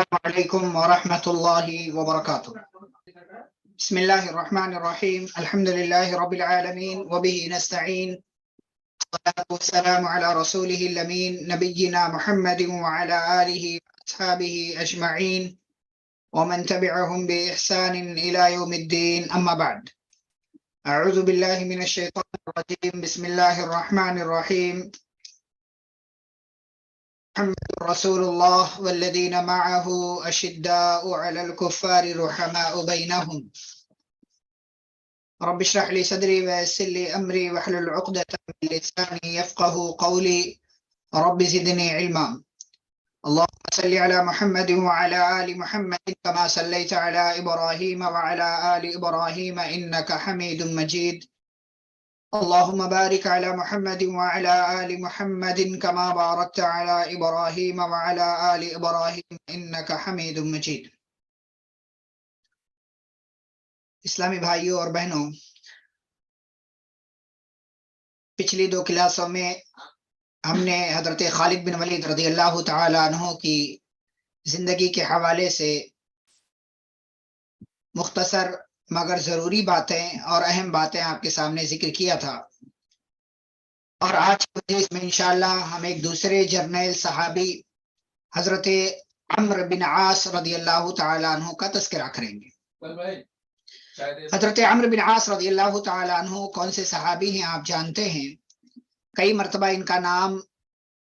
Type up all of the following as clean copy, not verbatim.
السلام عليكم ورحمة الله وبركاته. بسم الله الرحمن الرحيم. الحمد لله رب العالمين وبه نستعين. والصلاة والسلام على رسوله الأمين نبينا محمد وعلى آله وأصحابه أجمعين ومن تبعهم بإحسان إلى يوم الدين. أما بعد، أعوذ بالله من الشيطان الرجيم. بسم الله الرحمن الرحيم. محمد رسول الله والذين معه أشداء على الكفار رحماء بينهم. رب اشرح لي صدري ويسر لي أمري واحلل عقدة من لساني يفقه قولي. رب زدني علما. اللهم صل على محمد وعلى آل محمد كما صليت على إبراهيم وعلى آل إبراهيم إنك حميد مجيد. اللهم بارك على محمد وعلى آل محمد كما باركت على إبراهيم وعلى آل إبراهيم إنك حميد مجيد. اسلامی بھائیوں اور بہنوں، پچھلی 2 کلاسوں میں ہم نے حضرت خالد بن ولید رضی اللہ تعالی عنہ کی زندگی کے حوالے سے مختصر مگر ضروری باتیں اور اہم باتیں آپ کے سامنے ذکر کیا تھا، اور آج کے مجلس میں انشاءاللہ ہم ایک دوسرے جرنیل صحابی حضرت عمرو بن عاص رضی اللہ تعالی عنہ کا تذکرہ کریں گے. حضرت عمرو بن عاص رضی اللہ تعالی عنہ کون سے صحابی ہیں آپ جانتے ہیں. کئی مرتبہ ان کا نام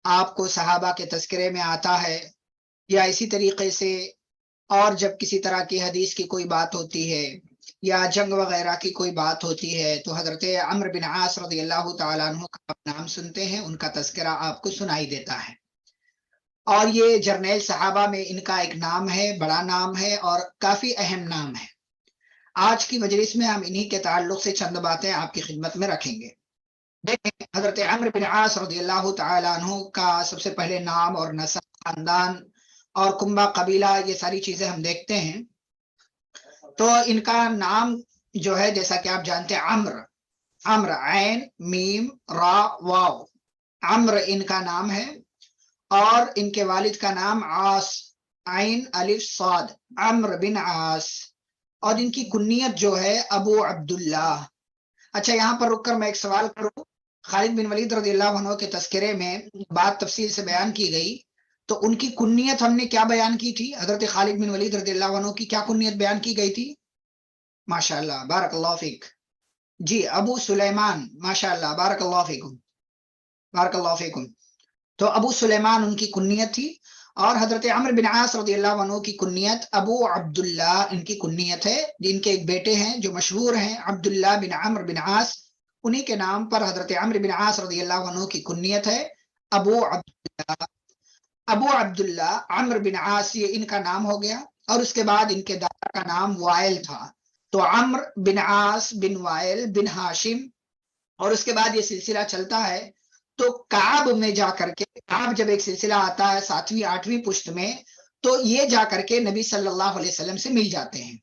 آپ کو صحابہ کے تذکرے میں آتا ہے، یا اسی طریقے سے اور جب کسی طرح کی حدیث کی کوئی بات ہوتی ہے یا جنگ وغیرہ کی کوئی بات ہوتی ہے تو حضرت عمرو بن عاص رضی اللہ تعالیٰ عنہ کا نام سنتے ہیں، ان کا تذکرہ آپ کو سنائی دیتا ہے. اور یہ جرنیل صحابہ میں ان کا ایک نام ہے، بڑا نام ہے اور کافی اہم نام ہے. آج کی مجلس میں ہم انہی کے تعلق سے چند باتیں آپ کی خدمت میں رکھیں گے. دیکھیں، حضرت عمرو بن عاص رضی اللہ تعالیٰ عنہ کا سب سے پہلے نام اور نسب، خاندان اور کنبہ قبیلہ، یہ ساری چیزیں ہم دیکھتے ہیں. تو ان کا نام جو ہے، جیسا کہ آپ جانتے ہیں، عمرو عین میم را واو، عمرو ان کا نام ہے. اور ان کے والد کا نام عاص، عین الف صاد، عمرو بن عاص. اور ان کی کنیت جو ہے ابو عبداللہ. اچھا، یہاں پر رک کر میں ایک سوال کروں. خالد بن ولید رضی اللہ عنہ کے تذکرے میں بات تفصیل سے بیان کی گئی، تو ان کی کنیت ہم نے کیا بیان کی تھی؟ حضرت خالد بن ولید رضی اللہ عنہ کی کیا کنیت بیان کی گئی تھی؟ ماشاءاللہ، بارک اللہ فیک. جی، ابو سلیمان، ماشاءاللہ، بارک اللہ فیکم، بارک اللہ فیکم. تو ابو سلیمان ان کی کنیت تھی. اور حضرت عمرو بن عاص رضی اللہ عنہ کی کنیت ابو عبداللہ ان کی کنیت ہے. جن کے ایک بیٹے ہیں جو مشہور ہیں، عبداللہ بن عمرو بن عاص، انہی کے نام پر حضرت عمرو بن عاص رضی اللہ عنہ کی کنیت ہے ابو عبداللہ. ابو عبداللہ عمرو بن عاص، یہ ان کا نام ہو گیا. اور اس کے بعد ان کے دادا کا نام وائل تھا، تو عمرو بن عاص بن وائل بن ہاشم. اور اس کے بعد یہ سلسلہ چلتا ہے. تو کعب میں جا کر کے، کعب جب ایک سلسلہ آتا ہے 7ویں 8ویں پشت میں، تو یہ جا کر کے نبی صلی اللہ علیہ وسلم سے مل جاتے ہیں.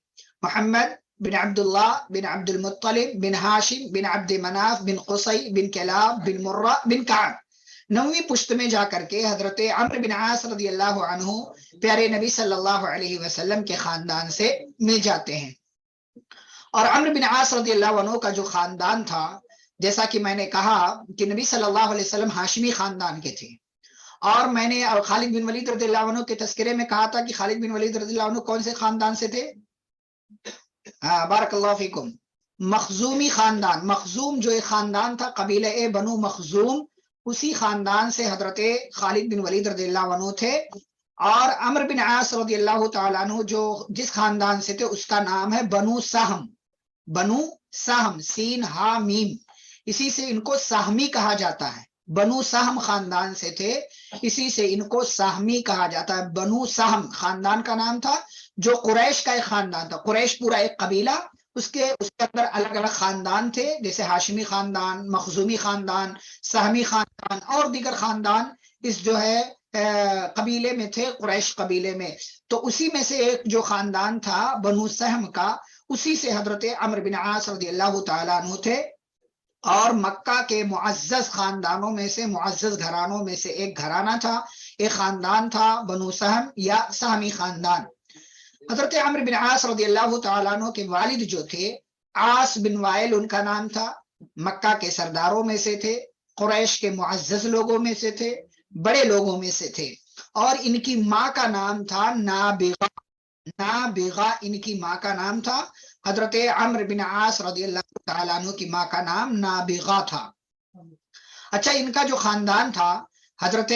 محمد بن عبداللہ بن عبد المطلب بن ہاشم بن عبد مناف بن قصی بن کلاب بن مرہ بن کعب. 9ویں پشت میں جا کر کے حضرت عمرو بن عاص رضی اللہ عنہ پیارے نبی صلی اللہ علیہ وسلم کے خاندان سے مل جاتے ہیں. اور عمرو بن عاص رضی اللہ عنہ کا جو خاندان تھا، جیسا کہ میں نے کہا کہ نبی صلی اللہ علیہ وسلم ہاشمی خاندان کے تھے. اور میں نے خالد بن ولید رضی اللہ عنہ کے تذکرے میں کہا تھا کہ خالد بن ولید رضی اللہ عنہ کون سے خاندان سے تھے؟ بارک اللہ فیکم، مخزومی خاندان. مخزوم جو ایک خاندان تھا، قبیلہ بنو مخزوم، اسی خاندان سے حضرت خالد بن ولید رضی اللہ عنہ تھے. اور عمرو بن عاص رضی اللہ تعالیٰ عنہ جو جس خاندان سے تھے اس کا نام ہے بنو سہم. بنو سہم، سین ہا میم، اسی سے ان کو سہمی کہا جاتا ہے. بنو سہم خاندان سے تھے، اسی سے ان کو سہمی کہا جاتا ہے. بنو سہم خاندان کا نام تھا، جو قریش کا ایک خاندان تھا. قریش پورا ایک قبیلہ، اس کے اندر الگ الگ خاندان تھے، جیسے ہاشمی خاندان، مخزومی خاندان، سہمی خاندان اور دیگر خاندان اس جو ہے قبیلے میں تھے، قریش قبیلے میں. تو اسی میں سے ایک جو خاندان تھا بنو سہم کا، اسی سے حضرت عمرو بن عاص رضی اللہ تعالیٰ عنہ تھے. اور مکہ کے معزز خاندانوں میں سے، معزز گھرانوں میں سے ایک گھرانہ تھا. ایک خاندان تھا بنو سہم یا سہمی خاندان. حضرت عمرو بن عاص رضی اللہ تعالیٰ عنہ کے والد جو تھے عاص بن وائل ان کا نام تھا، مکہ کے سرداروں میں سے تھے، قریش کے معزز لوگوں میں سے تھے، بڑے لوگوں میں سے تھے. اور ان کی ماں کا نام تھا نابغہ. نابغہ ان کی ماں کا نام تھا. حضرت عمرو بن عاص رضی اللہ تعالیٰ عنہ کی ماں کا نام نابغہ تھا. اچھا، ان کا جو خاندان تھا حضرت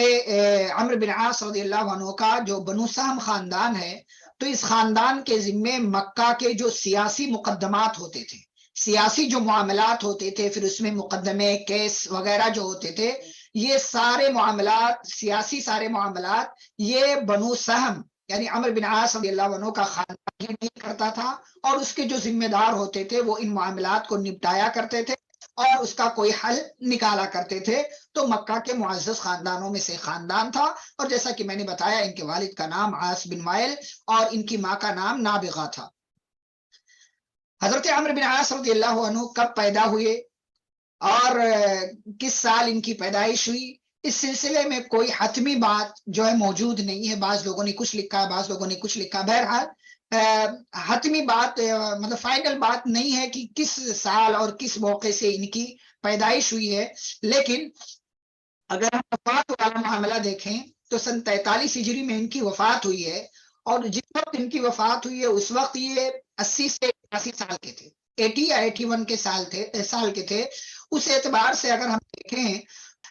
عمرو بن عاص رضی اللہ عنہ کا جو بنو سہم خاندان ہے، تو اس خاندان کے ذمے مکہ کے جو سیاسی مقدمات ہوتے تھے، سیاسی جو معاملات ہوتے تھے، پھر اس میں مقدمے کیس وغیرہ جو ہوتے تھے، یہ سارے معاملات، سیاسی سارے معاملات یہ بنو سہم یعنی عمرو بن عاص رضی اللہ عنہ کا خاندان ہی نہیں کرتا تھا، اور اس کے جو ذمہ دار ہوتے تھے وہ ان معاملات کو نپٹایا کرتے تھے اور اس کا کوئی حل نکالا کرتے تھے. تو مکہ کے معزز خاندانوں میں سے خاندان تھا، اور جیسا کہ میں نے بتایا ان کے والد کا نام عاص بن وائل اور ان کی ماں کا نام نابغہ تھا. حضرت عمرو بن عاص رضی اللہ عنہ کب پیدا ہوئے اور کس سال ان کی پیدائش ہوئی، اس سلسلے میں کوئی حتمی بات جو ہے موجود نہیں ہے. بعض لوگوں نے کچھ لکھا، بعض لوگوں نے کچھ لکھا. بہرحال حتمی بات مطلب فائنل بات نہیں ہے کہ کس سال اور کس موقع سے ان کی پیدائش ہوئی ہے. لیکن اگر ہم وفات والا معاملہ دیکھیں تو سن 43 ہجری میں ان کی وفات ہوئی ہے، اور جس وقت ان کی وفات ہوئی ہے اس وقت یہ 80 سے 81 سال کے تھے، 80 یا 81 کے سال کے تھے. اس اعتبار سے اگر ہم دیکھیں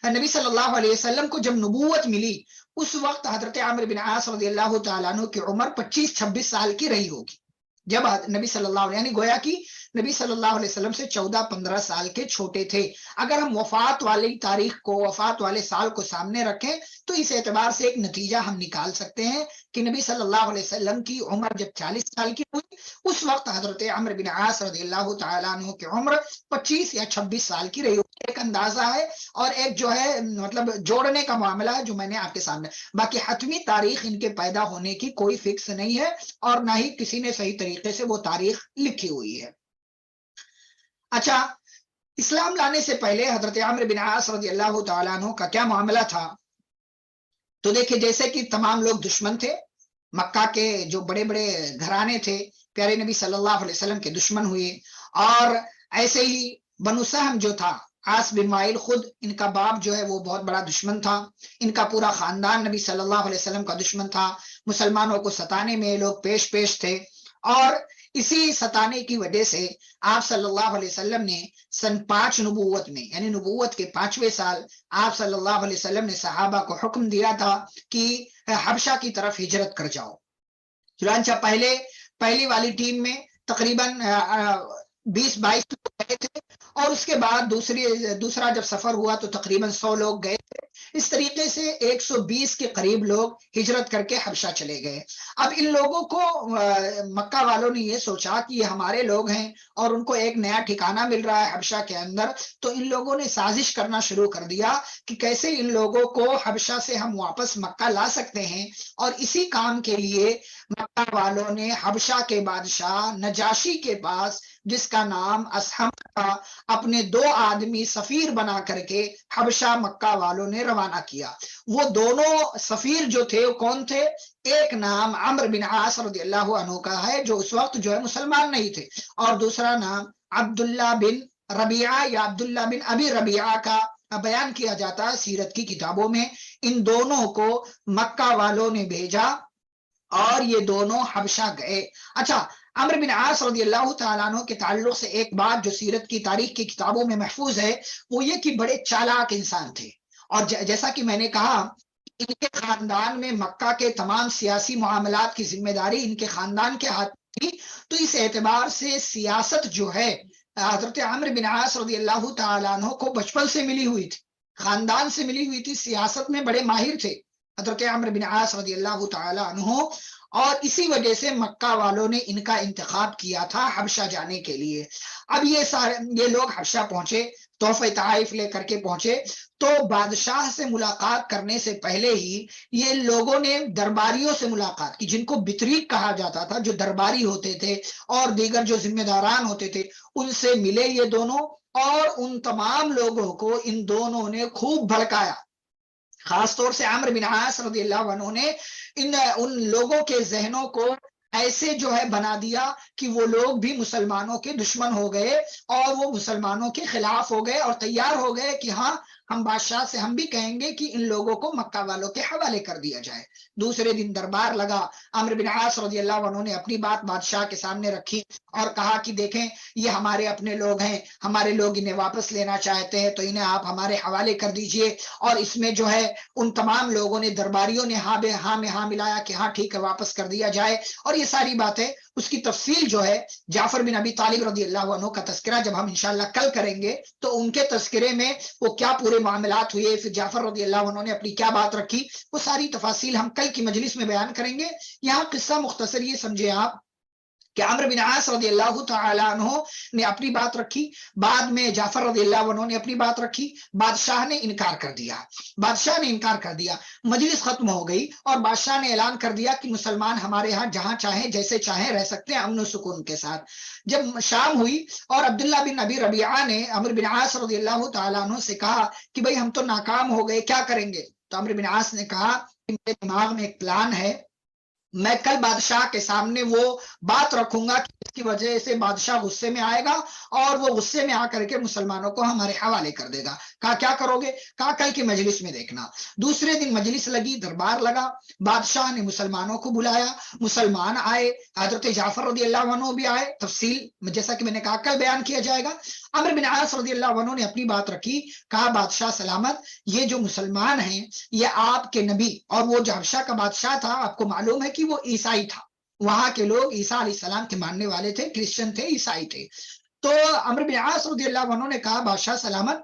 نبی صلی اللہ علیہ وسلم کو جب نبوت ملی اس وقت حضرت عمرو بن عاص رضی اللہ تعالیٰ عنہ کی عمر 25-26 سال کی رہی ہوگی جب نبی صلی اللہ علیہ یعنی گویا کہ نبی صلی اللہ علیہ وسلم سے 14-15 سال کے چھوٹے تھے. اگر ہم وفات والی تاریخ کو، وفات والے سال کو سامنے رکھیں تو اس اعتبار سے ایک نتیجہ ہم نکال سکتے ہیں کہ نبی صلی اللہ علیہ وسلم کی عمر جب 40 سال کی ہوئی اس وقت حضرت عمرو بن عاص رضی اللہ تعالیٰ عنہ کی عمر 25 یا 26 سال کی رہی ہوگی. ایک اندازہ ہے اور ایک جو ہے مطلب جوڑنے کا معاملہ ہے جو میں نے آپ کے سامنے. باقی حتمی تاریخ ان کے پیدا ہونے کی کوئی فکس نہیں ہے اور نہ ہی کسی نے صحیح طریقے سے وہ تاریخ لکھی ہوئی ہے. اچھا، اسلام لانے سے پہلے حضرت عمرو بن عاص رضی اللہ تعالیٰ عنہ کا کیا معاملہ تھا؟ تو دیکھیں، جیسے کہ تمام لوگ دشمن تھے، مکہ کے جو بڑے بڑے گھرانے تھے پیارے نبی صلی اللہ علیہ وسلم کے دشمن ہوئے، اور ایسے ہی بنو سہم جو تھا عاص بن وائل خود ان کا باپ جو ہے وہ بہت بڑا دشمن تھا. ان کا پورا خاندان نبی صلی اللہ علیہ وسلم کا دشمن تھا. مسلمانوں کو ستانے میں لوگ پیش تھے، اور اسی ستانے کی وجہ سے آپ صلی اللہ علیہ وسلم نے سن 5 نبوت میں یعنی نبوت کے 5ویں سال آپ صلی اللہ علیہ وسلم نے صحابہ کو حکم دیا تھا کہ حبشہ کی طرف ہجرت کر جاؤ. چنانچہ پہلی والی ٹیم میں تقریباً 20-22 لوگ گئے تھے، اور اس کے بعد دوسرا جب سفر ہوا تو تقریباً 100 لوگ گئے تھے. اس طریقے سے 120 کے قریب لوگ ہجرت کر کے حبشہ چلے گئے. اب ان لوگوں کو مکہ والوں نے یہ سوچا کہ یہ ہمارے لوگ ہیں اور ان کو ایک نیا ٹھکانہ مل رہا ہے حبشہ کے اندر، تو ان لوگوں نے سازش کرنا شروع کر دیا کہ کیسے ان لوگوں کو حبشہ سے ہم واپس مکہ لا سکتے ہیں. اور اسی کام کے لیے مکہ والوں نے حبشہ کے بادشاہ نجاشی کے پاس، جس کا نام اسحم تھا، اپنے 2 آدمی سفیر بنا کر کے حبشہ مکہ والوں نے روانہ کیا. وہ دونوں سفیر جو تھے وہ کون تھے؟ ایک نام عمرو بن عاص رضی اللہ عنہ کا ہے جو اس وقت جو ہے مسلمان نہیں تھے، اور دوسرا نام عبداللہ بن ربیعہ یا عبداللہ بن ابی ربیعہ کا بیان کیا جاتا ہے سیرت کی کتابوں میں. ان دونوں کو مکہ والوں نے بھیجا اور یہ دونوں حبشہ گئے. اچھا، عمرو بن عاص رضی اللہ تعالیٰ عنہ کے تعلق سے ایک بات جو سیرت کی تاریخ کی کتابوں میں محفوظ ہے وہ یہ کہ بڑے چالاک انسان تھے، اور جیسا کہ میں نے کہا ان کے خاندان میں مکہ کے تمام سیاسی معاملات کی ذمہ داری ان کے خاندان کے ہاتھ تھی. تو اس اعتبار سے سیاست جو ہے حضرت عمرو بن عاص رضی اللہ تعالیٰ عنہ کو بچپن سے ملی ہوئی تھی، خاندان سے ملی ہوئی تھی. سیاست میں بڑے ماہر تھے حضرت عمرو بن عاص رضی اللہ تعالیٰ عنہ، اور اسی وجہ سے مکہ والوں نے ان کا انتخاب کیا تھا حبشہ جانے کے لیے. اب یہ لوگ حبشہ پہنچے، تحفہ تحائف لے کر کے پہنچے، تو بادشاہ سے ملاقات کرنے سے پہلے ہی یہ لوگوں نے درباریوں سے ملاقات کی، جن کو بطریق کہا جاتا تھا، جو درباری ہوتے تھے اور دیگر جو ذمہ داران ہوتے تھے، ان سے ملے یہ دونوں، اور ان تمام لوگوں کو ان دونوں نے خوب بھڑکایا خاص طور سے عمرو بن عاص رضی اللہ عنہ نے ان لوگوں کے ذہنوں کو ایسے جو ہے بنا دیا کہ وہ لوگ بھی مسلمانوں کے دشمن ہو گئے اور وہ مسلمانوں کے خلاف ہو گئے اور تیار ہو گئے کہ ہاں ہم بادشاہ سے ہم بھی کہیں گے کہ ان لوگوں کو مکہ والوں کے حوالے کر دیا جائے۔ دوسرے دن دربار لگا، عمرو بن عاص رضی اللہ عنہ نے اپنی بات بادشاہ کے سامنے رکھی اور کہا کہ دیکھیں یہ ہمارے اپنے لوگ ہیں، ہمارے لوگ انہیں واپس لینا چاہتے ہیں تو انہیں آپ ہمارے حوالے کر دیجئے۔ اور اس میں جو ہے ان تمام لوگوں نے، درباریوں نے ہاں میں ہاں ملایا کہ ہاں ٹھیک ہے واپس کر دیا جائے۔ اور یہ ساری باتیں، اس کی تفصیل جو ہے جعفر بن ابی طالب رضی اللہ عنہ کا تذکرہ جب ہم انشاءاللہ کل کریں گے تو ان کے تذکرے میں وہ کیا پورے معاملات ہوئے، پھر جعفر رضی اللہ عنہ نے اپنی کیا بات رکھی، وہ ساری تفاصیل ہم کل کی مجلس میں بیان کریں گے۔ یہاں قصہ مختصر یہ سمجھے آپ کہ عمرو بن عاص رضی اللہ تعالی عنہ نے اپنی بات رکھی، بعد میں جعفر رضی اللہ عنہ نے اپنی بات رکھی، بادشاہ نے انکار کر دیا، مجلس ختم ہو گئی اور بادشاہ نے اعلان کر دیا کہ مسلمان ہمارے ہاں جہاں چاہیں جیسے چاہیں رہ سکتے ہیں امن و سکون کے ساتھ۔ جب شام ہوئی اور عبداللہ بن ابی ربیعہ نے عمرو بن عاص رضی اللہ تعالی عنہ سے کہا کہ بھئی ہم تو ناکام ہو گئے، کیا کریں گے؟ تو عمرو بن عاص نے کہا کہ میرے دماغ میں ایک پلان ہے، میں کل بادشاہ کے سامنے وہ بات رکھوں گا کہ اس کی وجہ سے بادشاہ غصے میں آئے گا اور وہ غصے میں آ کر کے مسلمانوں کو ہمارے حوالے کر دے گا۔ کہا کیا کرو گے؟ کہا کل کی مجلس میں دیکھنا۔ دوسرے دن مجلس لگی، دربار لگا، بادشاہ نے مسلمانوں کو بلایا، مسلمان آئے، حضرت جعفر رضی اللہ عنہ بھی آئے، تفصیل جیسا کہ میں نے کہا کل بیان کیا جائے گا۔ عمرو بن عاص رضی اللہ عنہ نے اپنی بات رکھی، کہا بادشاہ سلامت، یہ جو مسلمان ہیں یہ آپ کے نبی، اور وہ جو حبشہ کا بادشاہ تھا آپ کو معلوم ہے کہ وہ عیسائی تھا، وہاں کے لوگ عیسیٰ علیہ السلام کے ماننے والے تھے، کرسچن تھے، عیسائی تھے۔ تو عمرو بن عاص رضی اللہ عنہ نے کہا بادشاہ سلامت،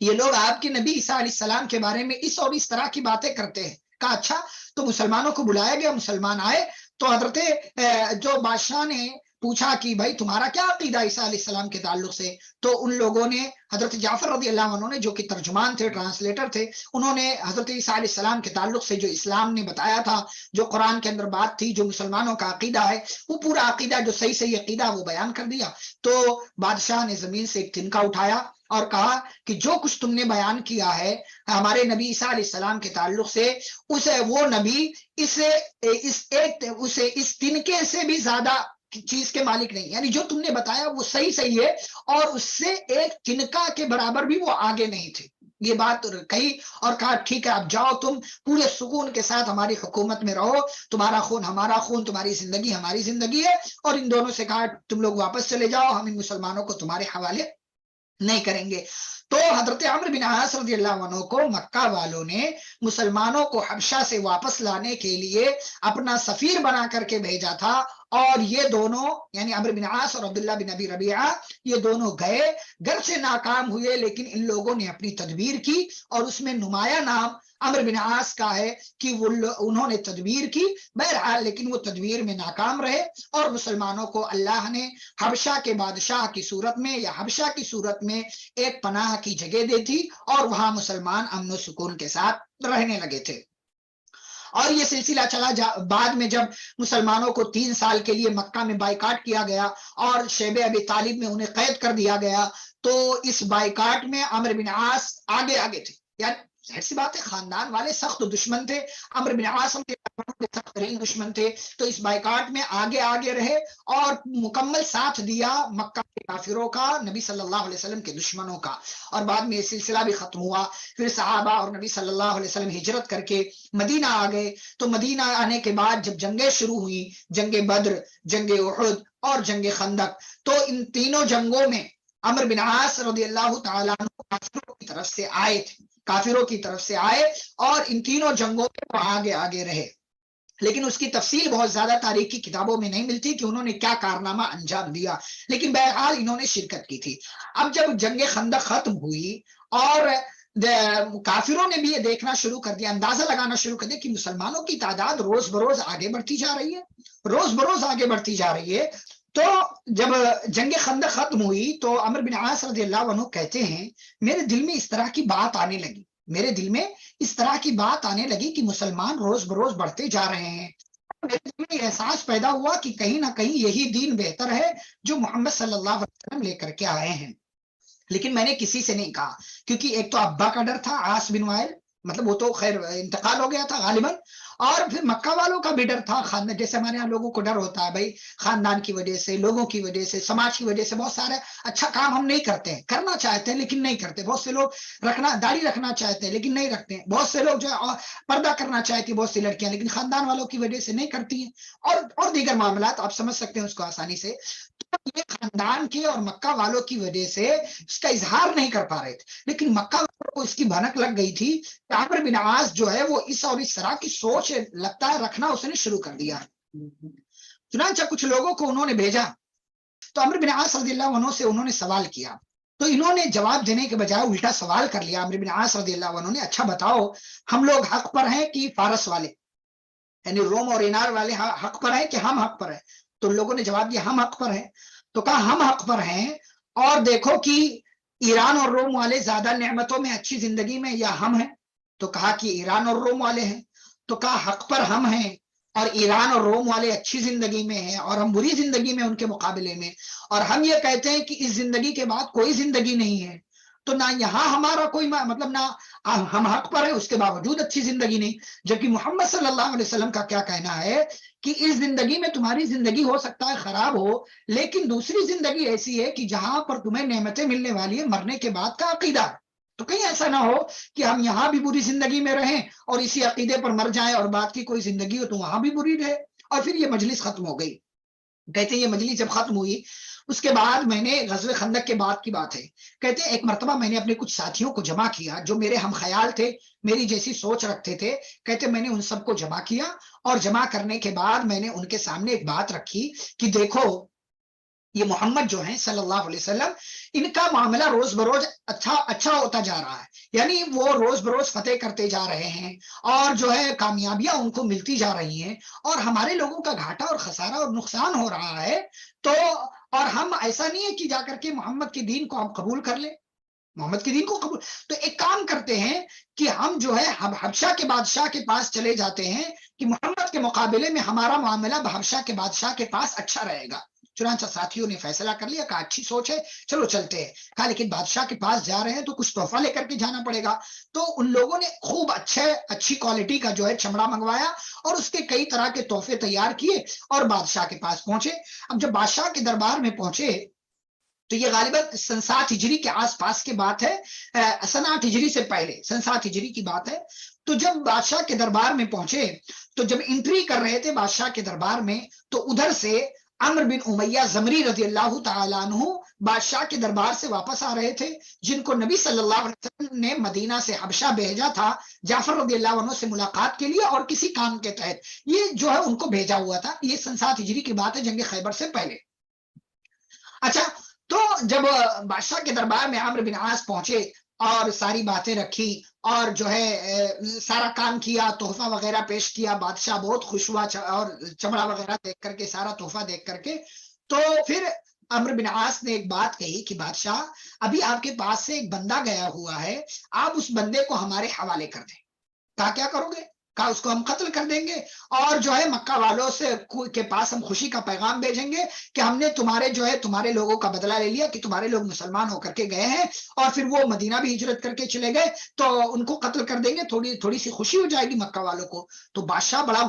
یہ لوگ آپ کے نبی عیسیٰ علیہ السلام کے بارے میں اس اور اس طرح کی باتیں کرتے ہیں۔ کہا اچھا، تو مسلمانوں کو بلایا گیا، مسلمان آئے تو حضرت جو بادشاہ نے پوچھا کہ بھائی تمہارا کیا عقیدہ عیسیٰ علیہ السلام کے تعلق سے، تو ان لوگوں نے حضرت جعفر رضی اللہ عنہ نے جو کہ ترجمان تھے، ٹرانسلیٹر تھے، انہوں نے حضرت عیسیٰ علیہ السلام کے تعلق سے جو اسلام نے بتایا تھا، جو قرآن کے اندر بات تھی، جو مسلمانوں کا عقیدہ ہے، وہ پورا عقیدہ جو صحیح عقیدہ وہ بیان کر دیا۔ تو بادشاہ نے زمین سے ایک تنکا اٹھایا اور کہا کہ جو کچھ تم نے بیان کیا ہے ہمارے نبی عیسیٰ علیہ السلام کے تعلق سے، اسے وہ نبی اس تنکے سے بھی زیادہ چیز کے مالک نہیں، یعنی جو تم نے بتایا وہ صحیح ہے اور اس سے ایک تنکا کے برابر بھی وہ آگے نہیں تھے۔ یہ بات کہی اور کہا ٹھیک ہے اب جاؤ تم پورے سکون کے ساتھ ہماری حکومت میں رہو، تمہارا خون ہمارا خون، تمہاری زندگی ہماری زندگی ہے، اور ان دونوں سے کہا تم لوگ واپس چلے جاؤ، ہم ان مسلمانوں کو تمہارے حوالے نہیں کریں گے۔ تو حضرت عمرو بن عاص رضی اللہ عنہ کو مکہ والوں نے مسلمانوں کو حبشہ سے واپس لانے کے لیے اپنا سفیر بنا کر کے بھیجا تھا، اور یہ دونوں یعنی عمرو بن عاص اور عبداللہ بن ابی ربیعہ یہ دونوں گئے، گھر سے ناکام ہوئے، لیکن ان لوگوں نے اپنی تدبیر کی، اور اس میں نمایاں نام عمرو بن عاص کا ہے کہ انہوں نے تدبیر کی، بہرحال لیکن وہ تدبیر میں ناکام رہے، اور مسلمانوں کو اللہ نے حبشہ کے بادشاہ کی صورت میں یا حبشہ کی صورت میں ایک پناہ کی جگہ دی تھی، اور وہاں مسلمان امن و سکون کے ساتھ رہنے لگے تھے۔ اور یہ سلسلہ چلا بعد میں جب مسلمانوں کو 3 سال کے لیے مکہ میں بائیکاٹ کیا گیا اور شیب ابی طالب میں انہیں قید کر دیا گیا، تو اس بائیکاٹ میں عمرو بن عاص آگے تھے، یعنی ظاہر سی بات ہے خاندان والے سخت دشمن تھے، عمرو بن عاص سخت ترین دشمن تھے، تو اس بائیکاٹ میں آگے رہے اور مکمل ساتھ دیا مکہ کے کافروں کا، نبی صلی اللہ علیہ وسلم کے دشمنوں کا۔ اور بعد میں یہ سلسلہ بھی ختم ہوا، پھر صحابہ اور نبی صلی اللہ علیہ وسلم ہجرت کر کے مدینہ آ گئے۔ تو مدینہ آنے کے بعد جب جنگیں شروع ہوئی، جنگ بدر، جنگ احد اور جنگ خندق، تو ان تینوں جنگوں میں عمرو بن عاص رضی اللہ تعالیٰ عنہ کافروں کی طرف سے آئے اور ان تینوں جنگوں میں آگے رہے، لیکن اس کی تفصیل بہت زیادہ تاریخ کی کتابوں میں نہیں ملتی کہ انہوں نے کیا کارنامہ انجام دیا، لیکن بہرحال انہوں نے شرکت کی تھی۔ اب جب جنگ خندق ختم ہوئی اور کافروں نے بھی یہ دیکھنا شروع کر دیا، اندازہ لگانا شروع کر دیا کہ مسلمانوں کی تعداد روز بروز آگے بڑھتی جا رہی ہے، تو جب جنگ خندق ختم ہوئی تو عمرو بن عاص رضی اللہ عنہ کہتے ہیں میرے دل میں اس طرح کی بات آنے لگی کہ مسلمان روز بروز بڑھتے جا رہے ہیں، میرے دل میں احساس پیدا ہوا کہ کہیں نہ کہیں یہی دین بہتر ہے جو محمد صلی اللہ علیہ وسلم لے کر کے آئے ہیں، لیکن میں نے کسی سے نہیں کہا، کیونکہ ایک تو ابا کا ڈر تھا عاص بن وائل، مطلب وہ تو خیر انتقال ہو گیا تھا غالباً. اور پھر مکہ والوں کا بھی ڈر تھا خاندان، جیسے ہمارے یہاں لوگوں کو ڈر ہوتا ہے بھائی خاندان کی وجہ سے، لوگوں کی وجہ سے، سماج کی وجہ سے بہت سارے اچھا کام ہم نہیں کرتے ہیں، کرنا چاہتے ہیں لیکن نہیں کرتے. بہت سے لوگ داڑھی رکھنا چاہتے ہیں لیکن نہیں رکھتے ہیں. بہت سے لوگ جو ہے پردہ کرنا چاہتی ہیں بہت سی لڑکیاں، لیکن خاندان والوں کی وجہ سے نہیں کرتی ہیں. اور دیگر معاملات آپ سمجھ سکتے ہیں اس کو آسانی سے. تو یہ خاندان کے اور مکہ والوں کی وجہ سے اس کا اظہار نہیں کر پا رہے تھے. لیکن مکہ والوں کو اس کی بھنک لگ گئی تھی کہ عمرو بن عاص جو ہے وہ اس اور اس طرح کی سوچ لگتا ہے رکھنا اس نے شروع کر دیا. چنانچہ کچھ لوگوں کو انہوں نے بھیجا تو عمرو بن عاص رضی اللہ عنہ سے انہوں نے سوال کیا. تو انہوں نے جواب دینے کے بجائے الٹا سوال کر لیا عمرو بن عاص رضی اللہ عنہ نے. اچھا بتاؤ ہم لوگ حق پر ہیں کہ فارس والے، یعنی روم اور انار والے حق پر ہیں کہ ہم حق پر ہیں؟ تو لوگوں نے جواب دیا ہم حق پر ہیں. تو کہا ہم حق پر ہیں اور دیکھو کہ ایران اور روم والے زیادہ نعمتوں میں اچھی زندگی میں یا ہم ہیں؟ تو کہا کہ ایران اور روم والے ہیں. تو کہا حق پر ہم ہیں اور ایران اور روم والے اچھی زندگی میں ہیں اور ہم بری زندگی میں ان کے مقابلے میں، اور ہم یہ کہتے ہیں کہ اس زندگی کے بعد کوئی زندگی نہیں ہے. تو نہ یہاں ہمارا کوئی مطلب نہ ہم حق پر ہیں اس کے باوجود اچھی زندگی نہیں. جبکہ محمد صلی اللہ علیہ وسلم کا کیا کہنا ہے کہ اس زندگی میں تمہاری زندگی ہو سکتا ہے خراب ہو، لیکن دوسری زندگی ایسی ہے کہ جہاں پر تمہیں نعمتیں ملنے والی ہے مرنے کے بعد کا عقیدہ. تو کہیں ایسا نہ ہو کہ ہم یہاں بھی بری زندگی میں رہیں اور اسی عقیدے پر مر جائیں اور بعد کی کوئی زندگی ہو تو وہاں بھی بری رہے. اور پھر یہ مجلس ختم ہو گئی. کہتے ہیں یہ مجلس جب ختم ہوئی اس کے بعد میں نے غزوہ خندق کے بعد کی بات ہے، کہتے ہیں ایک مرتبہ میں نے اپنے کچھ ساتھیوں کو جمع کیا جو میرے ہم خیال تھے، میری جیسی سوچ رکھتے تھے. کہتے میں نے ان سب کو جمع کیا اور جمع کرنے کے بعد میں نے ان کے سامنے ایک بات رکھی کہ دیکھو یہ محمد جو ہیں صلی اللہ علیہ وسلم ان کا معاملہ روز بروز اچھا ہوتا جا رہا ہے، یعنی وہ روز بروز فتح کرتے جا رہے ہیں اور جو ہے کامیابیاں ان کو ملتی جا رہی ہیں اور ہمارے لوگوں کا گھاٹا اور خسارہ اور نقصان ہو رہا ہے. تو اور ہم ایسا نہیں ہے کہ جا کر کے محمد کے دین کو ہم قبول کر لیں، محمد کے دین کو قبول. تو ایک کام کرتے ہیں کہ ہم جو ہے حبشہ کے بادشاہ کے پاس چلے جاتے ہیں کہ محمد کے مقابلے میں ہمارا معاملہ حبشہ کے بادشاہ کے پاس اچھا رہے گا. چنانچہ ساتھیوں نے فیصلہ کر لیا کہ اچھی سوچ ہے چلو چلتے ہیں. کہا لیکن بادشاہ کے پاس جا رہے ہیں تو کچھ تحفہ لے کر کے جانا پڑے گا. تو ان لوگوں نے خوب اچھی کوالٹی کا جو ہے چمڑا منگوایا اور اس کے کئی طرح کے تحفے تیار کیے اور بادشاہ کے پاس پہنچے. اب جب بادشاہ کے دربار میں پہنچے تو یہ غالباً سن 7 ہجری کے آس پاس کی بات ہے، سن 8 ہجری سے پہلے، سن 7 ہجری کی بات ہے. تو جب بادشاہ کے دربار میں پہنچے تو جب انٹری کر رہے تھے بادشاہ کے دربار میں تو ادھر سے عمرو بن امیہ زمری رضی اللہ تعالیٰ عنہ بادشاہ کے دربار سے واپس آ رہے تھے، جن کو نبی صلی اللہ علیہ وسلم نے مدینہ سے حبشہ بھیجا تھا جعفر رضی اللہ عنہ سے ملاقات کے لیے اور کسی کام کے تحت. یہ جو ہے ان کو بھیجا ہوا تھا. یہ سن 7 ہجری کی بات ہے، جنگ خیبر سے پہلے. اچھا تو جب بادشاہ کے دربار میں عمرو بن عاص پہنچے اور ساری باتیں رکھی اور جو ہے سارا کام کیا، تحفہ وغیرہ پیش کیا، بادشاہ بہت خوش ہوا اور چمڑا وغیرہ دیکھ کر کے، سارا تحفہ دیکھ کر کے. تو پھر عمرو بن عاص نے ایک بات کہی کہ بادشاہ ابھی آپ کے پاس سے ایک بندہ گیا ہوا ہے، آپ اس بندے کو ہمارے حوالے کر دیں. کہا کیا کرو گے؟ کہا اس کو ہم قتل کر دیں گے اور جو ہے مکہ والوں سے کے پاس ہم خوشی کا پیغام بھیجیں گے کہ ہم نے تمہارے لوگوں کا بدلہ لے لیا کہ تمہارے لوگ مسلمان ہو کر کے گئے ہیں اور پھر وہ مدینہ بھی ہجرت کر کے چلے گئے تو ان کو قتل کر دیں گے، تھوڑی سی خوشی ہو جائے گی مکہ والوں کو. تو بادشاہ بڑا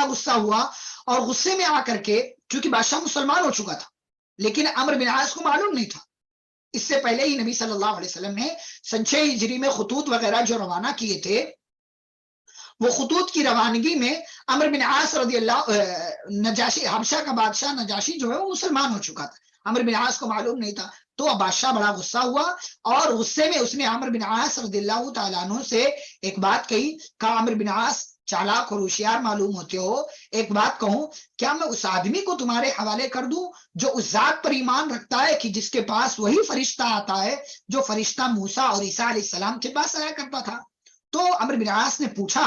غصہ ہوا اور غصے میں آ کر کے، چونکہ بادشاہ مسلمان ہو چکا تھا لیکن عمرو بن عاص کو معلوم نہیں تھا. اس سے پہلے ہی نبی صلی اللہ علیہ وسلم نے سن 6 ہجری میں خطوط وغیرہ جو روانہ کیے تھے، وہ خطوط کی روانگی میں عمرو بن عاص رضی اللہ نجاشی حبشہ کا بادشاہ نجاشی جو ہے وہ مسلمان ہو چکا تھا. عمرو بن عاص کو معلوم نہیں تھا. تو بادشاہ بڑا غصہ ہوا اور غصے میں اس نے عمرو بن عاص رضی اللہ تعالیٰ عنہ سے ایک بات کہی. کہا عمرو بن عاص چالاک اور ہوشیار معلوم ہوتے ہو، ایک بات کہوں، کیا میں اس آدمی کو تمہارے حوالے کر دوں جو اس ذات پر ایمان رکھتا ہے کہ جس کے پاس وہی فرشتہ آتا ہے جو فرشتہ موسیٰ اور عیسیٰ علیہ السلام کے پاس آیا کرتا تھا. تو عمرو بن عاص نے پوچھا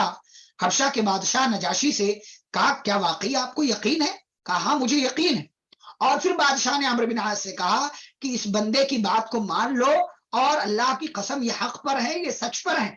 حبشہ کے بادشاہ نجاشی سے، کہا کیا واقعی آپ کو یقین ہے؟ کہا ہاں مجھے یقین ہے. اور پھر بادشاہ نے عمرو بن عاص سے کہا کہ اس بندے کی بات کو مان لو اور اللہ کی قسم یہ حق پر ہے، یہ سچ پر ہے.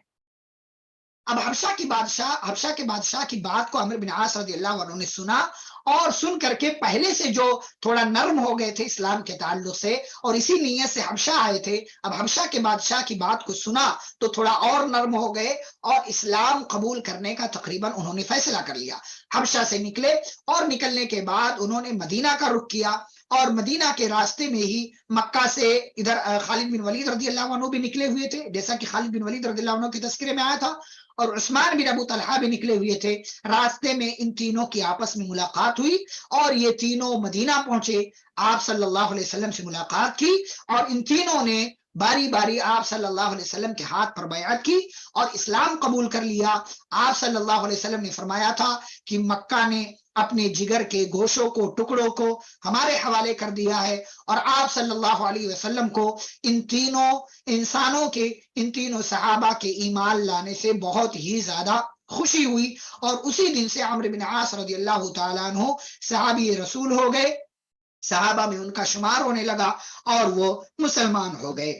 اب حبشہ کے بادشاہ کی بات کو عمرو بن عاص رضی اللہ عنہ نے سنا اور سن کر کے پہلے سے جو تھوڑا نرم ہو گئے تھے اسلام کے تعلق سے اور اسی نیت سے حبشہ آئے تھے، اب حبشہ کے بادشاہ کی بات کو سنا تو تھوڑا اور نرم ہو گئے اور اسلام قبول کرنے کا تقریباً انہوں نے فیصلہ کر لیا۔ حبشہ سے نکلے اور نکلنے کے بعد انہوں نے مدینہ کا رخ کیا اور مدینہ کے راستے میں ہی مکہ سے ادھر خالد بن ولید رضی اللہ عنہ بھی نکلے ہوئے تھے، جیسا کہ خالد بن ولید رضی اللہ عنہ کے تذکرے میں آیا تھا، اور عثمان بن ابو طلحہ بھی نکلے ہوئے تھے۔ راستے میں ان تینوں کی آپس میں ملاقات ہوئی اور یہ تینوں مدینہ پہنچے، آپ صلی اللہ علیہ وسلم سے ملاقات کی اور ان تینوں نے باری باری آپ صلی اللہ علیہ وسلم کے ہاتھ پر بیعت کی اور اسلام قبول کر لیا۔ آپ صلی اللہ علیہ وسلم نے فرمایا تھا کہ مکہ نے اپنے جگر کے گوشوں کو، ٹکڑوں کو ہمارے حوالے کر دیا ہے، اور آپ صلی اللہ علیہ وسلم کو ان تینوں انسانوں کے، ان تینوں صحابہ کے ایمان لانے سے بہت ہی زیادہ خوشی ہوئی، اور اسی دن سے عمرو بن عاص رضی اللہ تعالیٰ عنہ صحابی رسول ہو گئے، صحابہ میں ان کا شمار ہونے لگا اور وہ مسلمان ہو گئے۔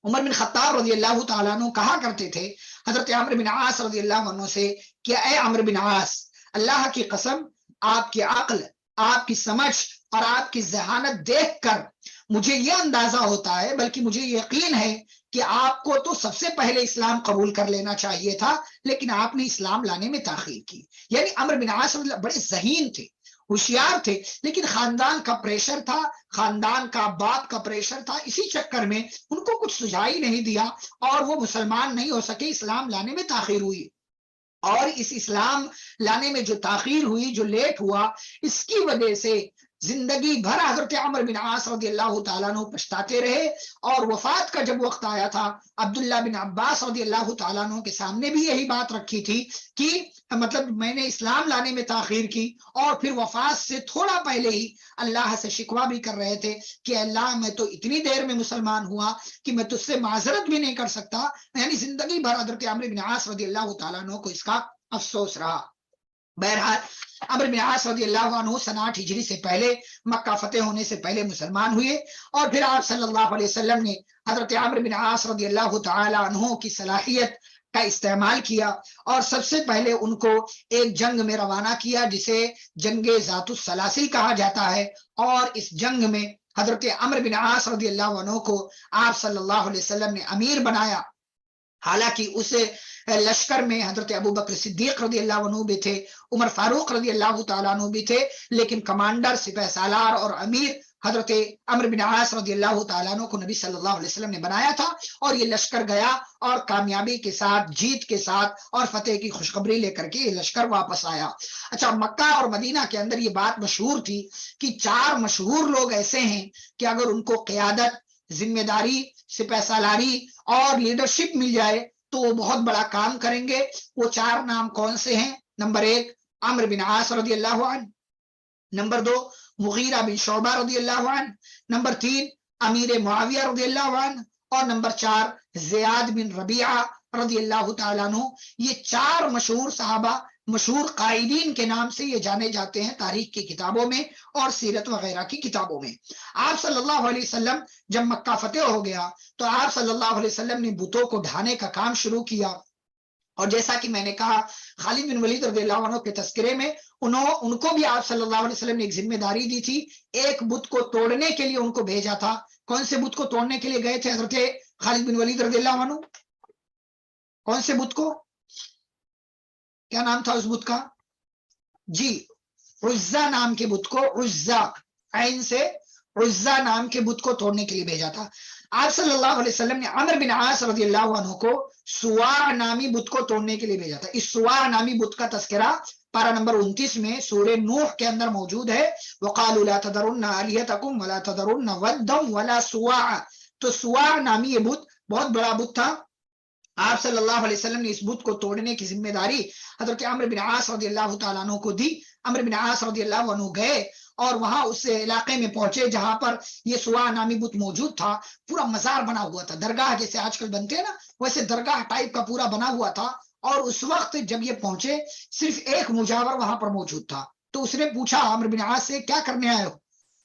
عمر بن خطاب رضی اللہ تعالیٰ عنہ کہا کرتے تھے حضرت عمرو بن عاص رضی اللہ عنہ سے کہ اے عمرو بن عاص، اللہ کی قسم، آپ کی عقل، آپ کی سمجھ اور آپ کی ذہانت دیکھ کر مجھے یہ اندازہ ہوتا ہے، بلکہ مجھے یقین ہے کہ آپ کو تو سب سے پہلے اسلام قبول کر لینا چاہیے تھا، لیکن آپ نے اسلام لانے میں تاخیر کی۔ یعنی عمرو بن عاص بڑے ذہین تھے، ہوشیار تھے، لیکن خاندان کا پریشر تھا، خاندان کا باپ کا پریشر تھا، اسی چکر میں ان کو کچھ سجھائی نہیں دیا اور وہ مسلمان نہیں ہو سکے، اسلام لانے میں تاخیر ہوئی۔ اور اس اسلام لانے میں جو تاخیر ہوئی، جو لیٹ ہوا، اس کی وجہ سے زندگی بھر حضرت عمرو بن عاص رضی اللہ تعالیٰ عنہ پچھتاتے رہے، اور وفات کا جب وقت آیا تھا عبداللہ بن عباس رضی اللہ تعالیٰ عنہ کے سامنے بھی یہی بات رکھی تھی کہ مطلب میں نے اسلام لانے میں تاخیر کی، اور پھر وفات سے تھوڑا پہلے ہی اللہ سے شکوہ بھی کر رہے تھے کہ اللہ میں تو اتنی دیر میں مسلمان ہوا کہ میں تجھ سے معذرت بھی نہیں کر سکتا۔ یعنی زندگی بھر حضرت عمرو بن عاص رضی اللہ تعالیٰ عنہ کو اس کا افسوس رہا۔ بہرحال عمرو بن عاص رضی اللہ عنہ سن 8 ہجری سے پہلے، مکہ فتح ہونے سے پہلے مسلمان ہوئے، اور پھر آپ صلی اللہ علیہ وسلم نے حضرت عمرو بن عاص رضی اللہ تعالی عنہ کی صلاحیت کا استعمال کیا اور سب سے پہلے ان کو ایک جنگ میں روانہ کیا جسے جنگ ذات السلاسل کہا جاتا ہے، اور اس جنگ میں حضرت عمرو بن عاص رضی اللہ عنہ کو آپ صلی اللہ علیہ وسلم نے امیر بنایا۔ حالانکہ اس لشکر میں حضرت ابو بکر صدیق رضی اللہ عنہ بھی تھے، عمر فاروق رضی اللہ تعالیٰ عنہ بھی تھے، لیکن کمانڈر، سپہ سالار اور امیر حضرت عمرو بن عاص رضی اللہ تعالیٰ عنہ کو نبی صلی اللہ علیہ وسلم نے بنایا تھا، اور یہ لشکر گیا اور کامیابی کے ساتھ، جیت کے ساتھ اور فتح کی خوشخبری لے کر کے یہ لشکر واپس آیا۔ اچھا، مکہ اور مدینہ کے اندر یہ بات مشہور تھی کہ 4 مشہور لوگ ایسے ہیں کہ اگر ان کو قیادت، ذمہ داری، سپہ سالاری اور لیڈرشپ مل جائے تو وہ بہت بڑا کام کریں گے۔ وہ 4 نام کون سے ہیں؟ نمبر 1 عمرو بن عاص رضی اللہ عنہ، نمبر 2 مغیرہ بن شعبہ رضی اللہ عنہ، نمبر 3 امیر معاویہ رضی اللہ عنہ، اور نمبر 4 زیاد بن ربیعہ رضی اللہ تعالیٰ عنہ۔ یہ 4 مشہور صحابہ، مشہور قائدین کے نام سے یہ جانے جاتے ہیں تاریخ کی کتابوں میں اور سیرت وغیرہ کی کتابوں میں۔ آپ صلی اللہ علیہ وسلم جب مکہ فتح ہو گیا تو آپ صلی اللہ علیہ وسلم نے بتوں کو ڈھانے کا کام شروع کیا، اور جیسا کہ میں نے کہا خالد بن ولید رضی اللہ عنہ کے تذکرے میں ان کو بھی آپ صلی اللہ علیہ وسلم نے ایک ذمہ داری دی تھی، ایک بت کو توڑنے کے لیے ان کو بھیجا تھا۔ کون سے بت کو توڑنے کے لیے گئے تھے حضرت خالد بن ولید رضی اللہ عنہ؟ کون سے بت کو؟ کیا نام تھا اس بت کا؟ جی، عزا نام کے بت کو، عزا عین سے عزا نام کے بت کو توڑنے کے لیے بھیجا تھا۔ آپ صلی اللہ علیہ وسلم نے عمرو بن عاص رضی اللہ عنہ کو سواع نامی بت کو توڑنے کے لیے بھیجا تھا۔ اس سواع نامی بت کا تذکرہ پارہ نمبر 29 میں سورہ نوح کے اندر موجود ہے۔ وَقَالُوا لَا تَذَرُنَّ آلِهَتَكُمْ وَلَا تَذَرُنَّ وَدًّا وَلَا سُوَاعًا۔ تو سواع نامی یہ بت بہت بڑا بت تھا۔ آپ صلی اللہ علیہ وسلم نے اس بت کو توڑنے کی ذمہ داری حضرت عمرو بن عاص رضی اللہ تعالیٰ عنہ کو دی۔ عمرو بن عاص رضی اللہ عنہ گئے اور وہاں اس علاقے میں پہنچے جہاں پر یہ سواع نامی بت موجود تھا۔ پورا مزار بنا ہوا تھا، درگاہ جیسے آج کل بنتے ہیں نا، ویسے درگاہ ٹائپ کا پورا بنا ہوا تھا۔ اور اس وقت جب یہ پہنچے صرف ایک مجاور وہاں پر موجود تھا، تو اس نے پوچھا عمرو بن عاص سے کیا کرنے آئے ہو؟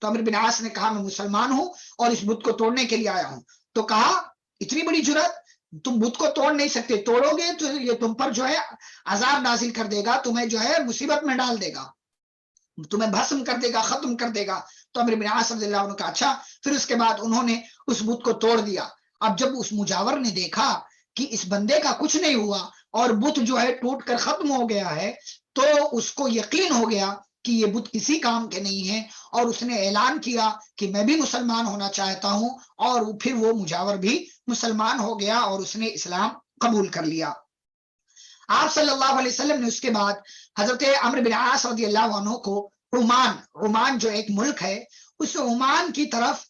تو عمرو بن عاص نے کہا میں مسلمان ہوں اور اس بت کو توڑنے کے لیے آیا ہوں۔ تو کہا اتنی بڑی جرات، تم بت کو توڑ نہیں سکتے، توڑو گے تو یہ تم پر جو ہے عذاب نازل کر دے گا، تمہیں جو ہے مصیبت میں ڈال دے گا، تمہیں بھسم کر دے گا، ختم کر دے گا۔ تو عمرو بن عاص رضی اللہ عنہ کا اچھا، پھر اس کے بعد انہوں نے اس بت کو توڑ دیا۔ اب جب اس مجاور نے دیکھا کہ اس بندے کا کچھ نہیں ہوا اور بت جو ہے ٹوٹ کر ختم ہو گیا ہے، تو اس کو یقین ہو گیا کہ یہ بت کسی کام کے نہیں ہے، اور اس نے اعلان کیا کہ میں بھی مسلمان ہونا چاہتا ہوں، اور پھر وہ مجاور بھی مسلمان ہو گیا اور اس نے اسلام قبول کر لیا۔ آپ صلی اللہ علیہ وسلم نے اس کے بعد حضرت عمرو بن عاص رضی اللہ عنہ کو عمان جو ایک ملک ہے، اس عمان کی طرف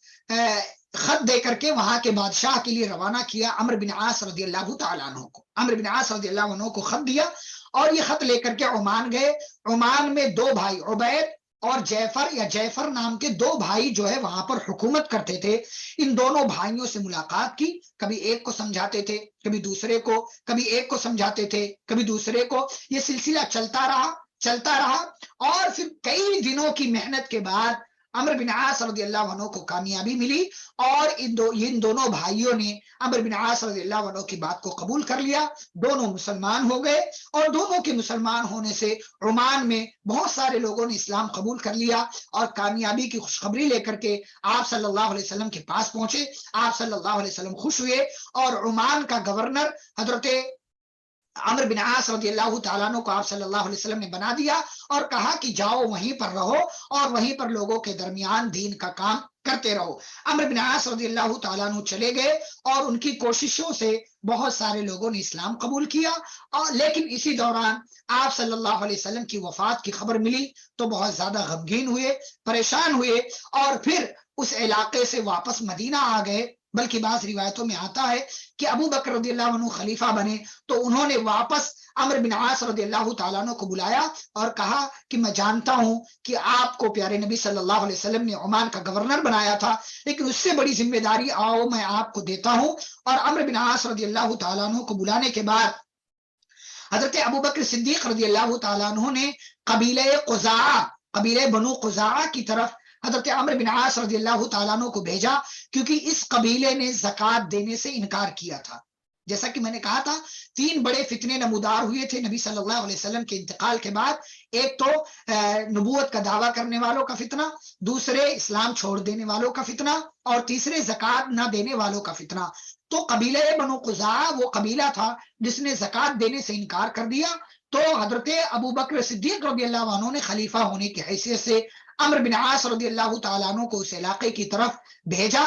خط دے کر کے وہاں کے بادشاہ کے لیے روانہ کیا عمرو بن عاص رضی اللہ تعالیٰ عنہ کو۔ عمرو بن عاص رضی اللہ عنہ کو خط دیا اور یہ خط لے کر کے عمان گئے۔ عمان میں دو بھائی عبید اور جعفر نام کے دو بھائی جو ہے وہاں پر حکومت کرتے تھے۔ ان دونوں بھائیوں سے ملاقات کی، کبھی ایک کو سمجھاتے تھے، کبھی دوسرے کو، کبھی ایک کو سمجھاتے تھے، کبھی دوسرے کو۔ یہ سلسلہ چلتا رہا اور پھر کئی دنوں کی محنت کے بعد عمرو بن عاص رضی اللہ عنہ کو کامیابی ملی، اور ان دونوں بھائیوں نے عمرو بن عاص رضی اللہ عنہ کی بات کو قبول کر لیا، دونوں مسلمان ہو گئے، اور دونوں کے مسلمان ہونے سے عمان میں بہت سارے لوگوں نے اسلام قبول کر لیا، اور کامیابی کی خوشخبری لے کر کے آپ صلی اللہ علیہ وسلم کے پاس پہنچے۔ آپ صلی اللہ علیہ وسلم خوش ہوئے، اور عمان کا گورنر حضرت عمرو بن عاص رضی اللہ تعالیٰ عنہ کو آپ صلی اللہ علیہ وسلم نے بنا دیا، اور کہا کہ جاؤ وہیں پر رہو اور وہیں پر لوگوں کے درمیان دین کا کام کرتے رہو۔ عمرو بن عاص رضی اللہ تعالیٰ عنہ چلے گئے، اور ان کی کوششوں سے بہت سارے لوگوں نے اسلام قبول کیا، اور لیکن اسی دوران آپ صلی اللہ علیہ وسلم کی وفات کی خبر ملی تو بہت زیادہ غمگین ہوئے، پریشان ہوئے، اور پھر اس علاقے سے واپس مدینہ آ گئے۔ بلکہ بعض روایتوں میں آتا ہے کہ ابو بکر رضی اللہ عنہ خلیفہ بنے تو انہوں نے واپس عمرو بن عاص رضی اللہ تعالیٰ عنہ کو بلایا اور کہا کہ میں جانتا ہوں کہ آپ کو پیارے نبی صلی اللہ علیہ وسلم نے عمان کا گورنر بنایا تھا، لیکن اس سے بڑی ذمہ داری آؤ میں آپ کو دیتا ہوں۔ اور عمرو بن عاص رضی اللہ تعالیٰ عنہ کو بلانے کے بعد حضرت ابو بکر صدیق رضی اللہ تعالیٰ عنہ نے قبیلہ بنو قزاعہ کی طرف حضرت عمرو بن عاص رضی اللہ تعالیٰ عنہ کو بھیجا، کیونکہ اس قبیلے نے زکوٰۃ دینے سے انکار کیا تھا۔ جیسا کہ میں نے کہا تھا 3 بڑے فتنے نمودار ہوئے تھے نبی صلی اللہ علیہ وسلم کے انتقال کے بعد، ایک تو نبوت کا دعویٰ کرنے والوں کا فتنہ، دوسرے اسلام چھوڑ دینے والوں کا فتنہ، اور تیسرے زکوٰۃ نہ دینے والوں کا فتنہ۔ تو قبیلہ بنو قزاعہ وہ قبیلہ تھا جس نے زکوٰۃ دینے سے انکار کر دیا، تو حضرت ابو بکر صدیق رضی اللہ عنہ نے خلیفہ ہونے کی حیثیت سے عمرو بن عاص رضی اللہ تعالیٰ عنہ کو اس علاقے کی طرف بھیجا۔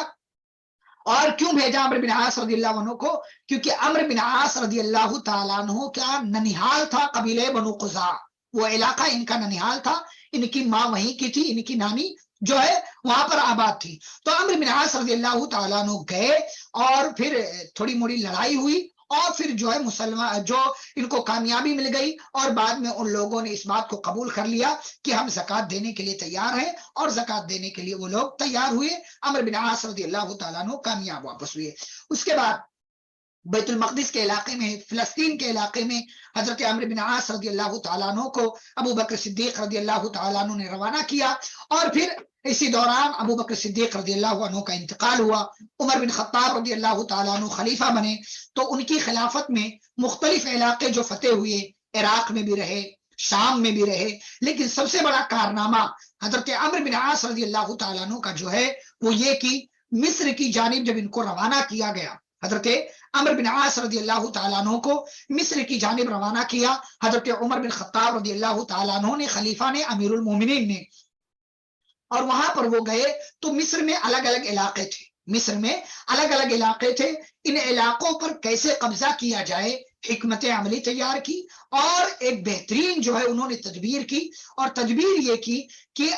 اور کیوں بھیجا عمرو بن عاص رضی اللہ عنہ کو؟ کیونکہ عمرو بن عاص رضی اللہ تعالیٰ عنہ کا ننیحال تھا قبیلہ بنو قزاعہ، وہ علاقہ ان کا ننیحال تھا، ان کی ماں وہیں کی تھی، ان کی نانی جو ہے وہاں پر آباد تھی۔ تو عمرو بن عاص رضی اللہ تعالیٰ عنہ گئے، اور پھر تھوڑی موڑی لڑائی ہوئی، اور پھر جو ہے مسلمان جو ان کو کامیابی مل گئی، اور بعد میں ان لوگوں نے اس بات کو قبول کر لیا کہ ہم زکوٰۃ دینے کے لیے تیار ہیں، اور زکوٰۃ دینے کے لیے وہ لوگ تیار ہوئے۔ عمرو بن عاص رضی اللہ تعالیٰ عنہ کامیاب واپس ہوئے۔ اس کے بعد بیت المقدس کے علاقے میں، فلسطین کے علاقے میں حضرت عمرو بن عاص رضی اللہ تعالیٰ عنہ کو ابو بکر صدیق رضی اللہ تعالیٰ عنہ نے روانہ کیا، اور پھر اسی دوران ابو بکر صدیق رضی اللہ عنہ کا انتقال ہوا۔ عمر بن خطاب رضی اللہ تعالیٰ عنہ خلیفہ بنے، تو ان کی خلافت میں مختلف علاقے جو فتح ہوئے، عراق میں بھی رہے، شام میں بھی رہے، لیکن سب سے بڑا کارنامہ حضرت عمرو بن عاص رضی اللہ تعالیٰ عنہ کا جو ہے وہ یہ کہ مصر کی جانب جب ان کو روانہ کیا گیا، حضرت عمرو بن عاص رضی اللہ تعالیٰ عنہ کو مصر کی جانب روانہ کیا حضرت عمر بن خطاب رضی اللہ تعالیٰ عنہ نے، خلیفہ نے، امیر المومنین نے، اور وہاں پر وہ گئے تو مصر میں الگ الگ علاقے تھے، مصر میں الگ الگ علاقے تھے، ان علاقوں پر کیسے قبضہ کیا جائے حکمت عملی تیار کی، اور ایک بہترین جو ہے انہوں نے تدبیر کی، اور تدبیر یہ کی کہ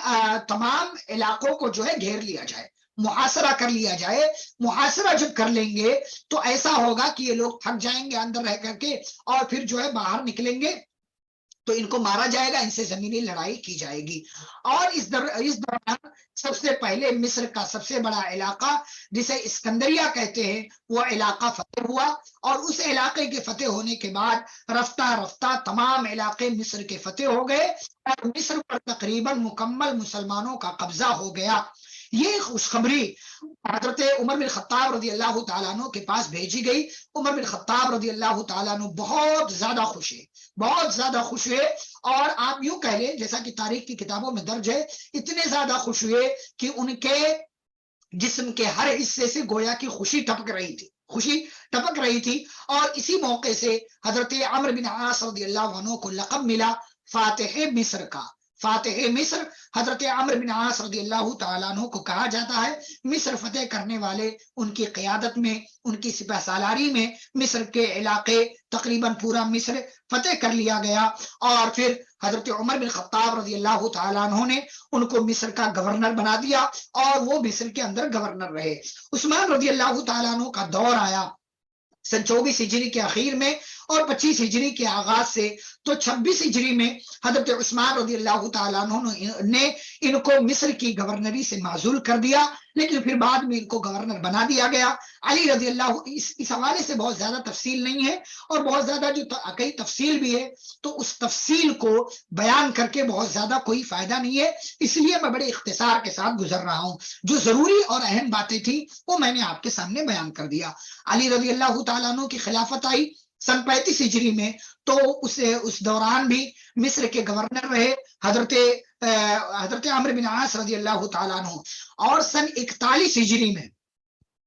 تمام علاقوں کو جو ہے گھیر لیا جائے، محاصرہ کر لیا جائے۔ محاصرہ جب کر لیں گے تو ایسا ہوگا کہ یہ لوگ تھک جائیں گے اندر رہ کر کے، اور پھر جو ہے باہر نکلیں گے تو ان کو مارا جائے گا، ان سے زمینی لڑائی کی جائے گی۔ اور اس دوران سب سے پہلے مصر کا سب سے بڑا علاقہ جسے اسکندریہ کہتے ہیں وہ علاقہ فتح ہوا، اور اس علاقے کے فتح ہونے کے بعد رفتہ رفتہ تمام علاقے مصر کے فتح ہو گئے، اور مصر پر تقریباً مکمل مسلمانوں کا قبضہ ہو گیا۔ یہ خوشخبری حضرت عمر بن خطاب رضی اللہ تعالیٰ عنہ کے پاس بھیجی گئی. عمر بن خطاب رضی اللہ تعالیٰ عنہ بہت زیادہ خوش ہے، بہت زیادہ خوش ہوئے، اور آپ یوں کہہ لیں جیسا کہ تاریخ کی کتابوں میں درج ہے، اتنے زیادہ خوش ہوئے کہ ان کے جسم کے ہر حصے سے گویا کی خوشی ٹپک رہی تھی، خوشی ٹپک رہی تھی. اور اسی موقع سے حضرت عمرو بن عاص رضی اللہ عنہ کو لقب ملا فاتح مصر کا. فاتح مصر حضرت عمرو بن عاص رضی اللہ تعالیٰ عنہ کو کہا جاتا ہے. مصر فتح کرنے والے، ان کی قیادت میں، ان کی سپہ سالاری میں مصر کے علاقے تقریباً پورا مصر فتح کر لیا گیا، اور پھر حضرت عمر بن خطاب رضی اللہ تعالیٰ عنہ نے ان کو مصر کا گورنر بنا دیا، اور وہ مصر کے اندر گورنر رہے. عثمان رضی اللہ تعالیٰ عنہ کا دور آیا سن 24 ہجری کے اخیر میں اور 25 ہجری کے آغاز سے. تو 26 ہجری میں حضرت عثمان رضی اللہ تعالیٰ عنہ نے ان کو مصر کی گورنری سے معزول کر دیا، لیکن پھر بعد میں ان کو گورنر بنا دیا گیا. علی رضی اللہ، اس حوالے سے بہت زیادہ تفصیل نہیں ہے، اور بہت زیادہ جو کئی تفصیل بھی ہے، تو اس تفصیل کو بیان کر کے بہت زیادہ کوئی فائدہ نہیں ہے، اس لیے میں بڑے اختصار کے ساتھ گزر رہا ہوں. جو ضروری اور اہم باتیں تھیں وہ میں نے آپ کے سامنے بیان کر دیا. علی رضی اللہ تعالیٰ عنہ کی خلافت آئی سن 35 ہجری میں، تو اس دوران بھی مصر کے گورنر رہے حضرت عمرو بن عاص رضی اللہ تعالیٰ عنہ. اور سن 41 ہجری میں،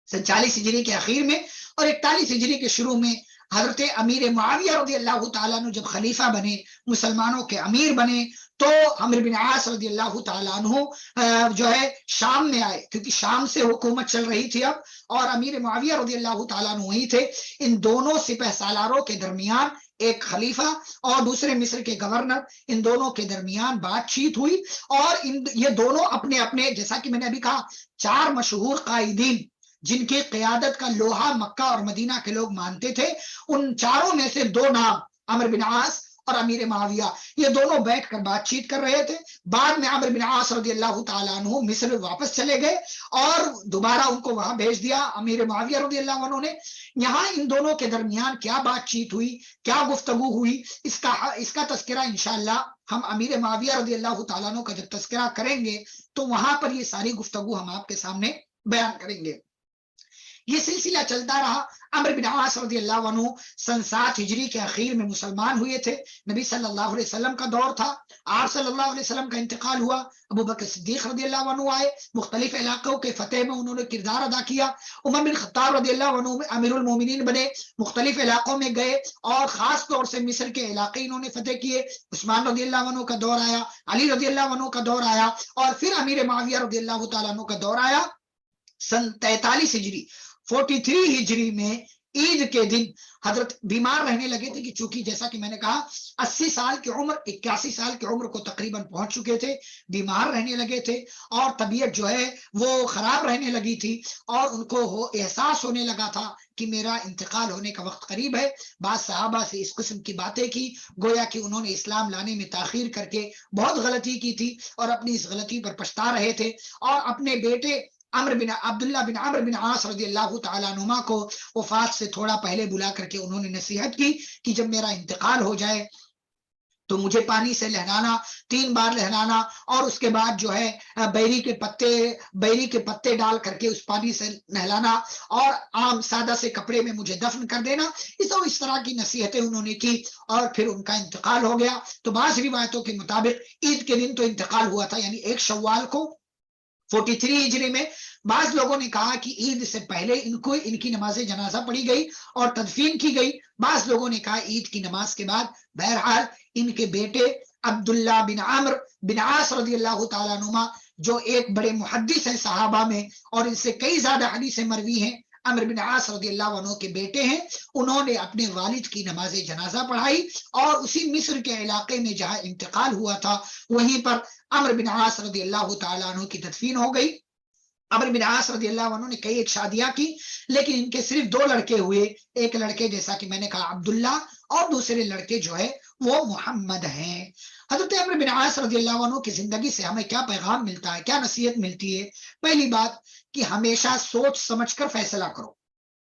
سن 40 ہجری کے اخیر میں اور 41 ہجری کے شروع میں حضرت امیر معاویہ رضی اللہ تعالیٰ عنہ جب خلیفہ بنے، مسلمانوں کے امیر بنے، تو عمرو بن عاص رضی اللہ تعالیٰ عنہ جو ہے شام میں آئے، کیونکہ شام سے حکومت چل رہی تھی اب، اور امیر معاویہ رضی اللہ تعالیٰ عنہ وہی تھے. ان دونوں سپہ سالاروں کے درمیان، ایک خلیفہ اور دوسرے مصر کے گورنر، ان دونوں کے درمیان بات چیت ہوئی، اور یہ دونوں اپنے اپنے، جیسا کہ میں نے ابھی کہا، 4 مشہور قائدین جن کی قیادت کا لوہا مکہ اور مدینہ کے لوگ مانتے تھے، ان چاروں میں سے 2 نام، عمرو بن عاص اور امیر معاویہ، یہ دونوں بیٹھ کر بات چیت کر رہے تھے. بعد میں عمرو بن عاص رضی اللہ تعالیٰ عنہ مصر واپس چلے گئے اور دوبارہ ان کو وہاں بھیج دیا امیر معاویہ رضی اللہ عنہ نے. یہاں ان دونوں کے درمیان کیا بات چیت ہوئی، کیا گفتگو ہوئی، اس کا تذکرہ انشاءاللہ ہم امیر معاویہ رضی اللہ تعالیٰ عنہ کا جب تذکرہ کریں گے تو وہاں پر یہ ساری گفتگو ہم آپ کے سامنے بیان کریں گے. یہ سلسلہ چلتا رہا. عمرو بن عاص رضی اللہ عنہ سن 7 ہجری کے اخیر میں مسلمان ہوئے تھے. نبی صلی اللہ علیہ وسلم کا دور تھا، آپ صلی اللہ علیہ وسلم کا انتقال ہوا. ابو بکر صدیق رضی اللہ عنہ آئے، مختلف علاقوں کے فتح میں انہوں نے کردار ادا کیا. عمر بن خطاب رضی اللہ عنہ امیر المومنین بنے، مختلف علاقوں میں گئے، اور خاص طور سے مصر کے علاقے انہوں نے فتح کیے. عثمان رضی اللہ عنہ کا دور آیا، علی رضی اللہ عنہ کا دور آیا، اور پھر امیر معاویہ رضی اللہ تعالیٰ عنہ کا دور آیا. سن 43 ہجری 43 ہجری میں عید کے دن حضرت بیمار رہنے لگے تھے، کہ چونکہ جیسا کہ میں نے کہا 80 سال کی عمر، 81 سال کی عمر کو تقریباً پہنچ چکے تھے، بیمار رہنے لگے تھے، اور طبیعت جو ہے وہ خراب رہنے لگی تھی، اور ان کو احساس ہونے لگا تھا کہ میرا انتقال ہونے کا وقت قریب ہے. بعض صحابہ سے اس قسم کی باتیں کی، گویا کہ انہوں نے اسلام لانے میں تاخیر کر کے بہت غلطی کی تھی، اور اپنی اس غلطی پر پچھتا رہے تھے. اور اپنے بیٹے عبداللہ بن عمرو بن عاص رضی اللہ تعالیٰ عنہما کو وفات سے تھوڑا پہلے بلا کر کے انہوں نے نصیحت کی کہ جب میرا انتقال ہو جائے تو مجھے پانی سے نہلانا، 3 بار نہلانا، اور اس کے بعد جو ہے بیری کے پتے ڈال کر کے اس پانی سے نہلانا، اور عام سادہ سے کپڑے میں مجھے دفن کر دینا. اس طرح کی نصیحتیں انہوں نے کی، اور پھر ان کا انتقال ہو گیا. تو بعض روایتوں کے مطابق عید کے دن تو انتقال ہوا تھا، یعنی 1 شوال کو 43 ہجری میں. بعض لوگوں نے کہا کہ عید سے پہلے ان کی نماز جنازہ پڑھی گئی اور تدفین کی گئی. بعض لوگوں نے کہا عید کی نماز کے بعد. بہرحال ان کے بیٹے عبداللہ بن عمرو بن عاص رضی اللہ تعالیٰ عنہما، جو ایک بڑے محدث ہیں صحابہ میں، اور ان سے کئی زیادہ حدیثیں مروی ہیں، عمرو بن عاص رضی اللہ عنہ کے بیٹے ہیں، انہوں نے اپنے والد کی نماز جنازہ پڑھائی، اور اسی مصر کے علاقے میں جہاں انتقال ہوا تھا وہیں پر عمرو بن عاص رضی اللہ تعالیٰ عنہ کی تدفین ہو گئی. عمرو بن عاص رضی اللہ عنہ نے کئی ایک شادیاں کی، لیکن ان کے صرف 2 لڑکے ہوئے. ایک لڑکے جیسا کہ میں نے کہا عبداللہ، اور دوسرے لڑکے جو ہے وہ محمد ہیں. حضرت عمرو بن عاص رضی اللہ عنہ کی زندگی سے ہمیں کیا پیغام ملتا ہے، کیا نصیحت ملتی ہے؟ پہلی بات کہ ہمیشہ سوچ سمجھ کر فیصلہ کرو.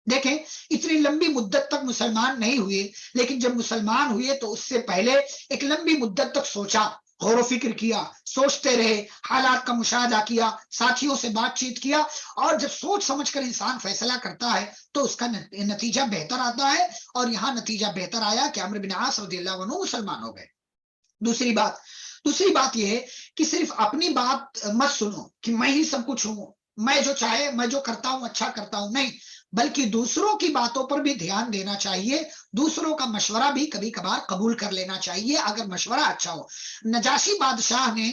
دیکھیں اتنی لمبی مدت تک مسلمان نہیں ہوئے، لیکن جب مسلمان ہوئے تو اس سے پہلے ایک لمبی مدت تک سوچا، غور و فکر کیا، سوچتے رہے، حالات کا مشاہدہ کیا، ساتھیوں سے بات چیت کیا، اور جب سوچ سمجھ کر انسان فیصلہ کرتا ہے تو اس کا نتیجہ بہتر آتا ہے، اور یہاں نتیجہ بہتر آیا کہ عمرو بن عاص رضی اللہ عنہ مسلمان ہو گئے۔ دوسری بات یہ ہے کہ صرف اپنی بات مت سنو کہ میں ہی سب کچھ ہوں، میں جو چاہے، میں جو کرتا ہوں اچھا کرتا ہوں، نہیں، بلکہ دوسروں کی باتوں پر بھی دھیان دینا چاہیے، دوسروں کا مشورہ بھی کبھی کبھار قبول کر لینا چاہیے اگر مشورہ اچھا ہو۔ نجاشی بادشاہ نے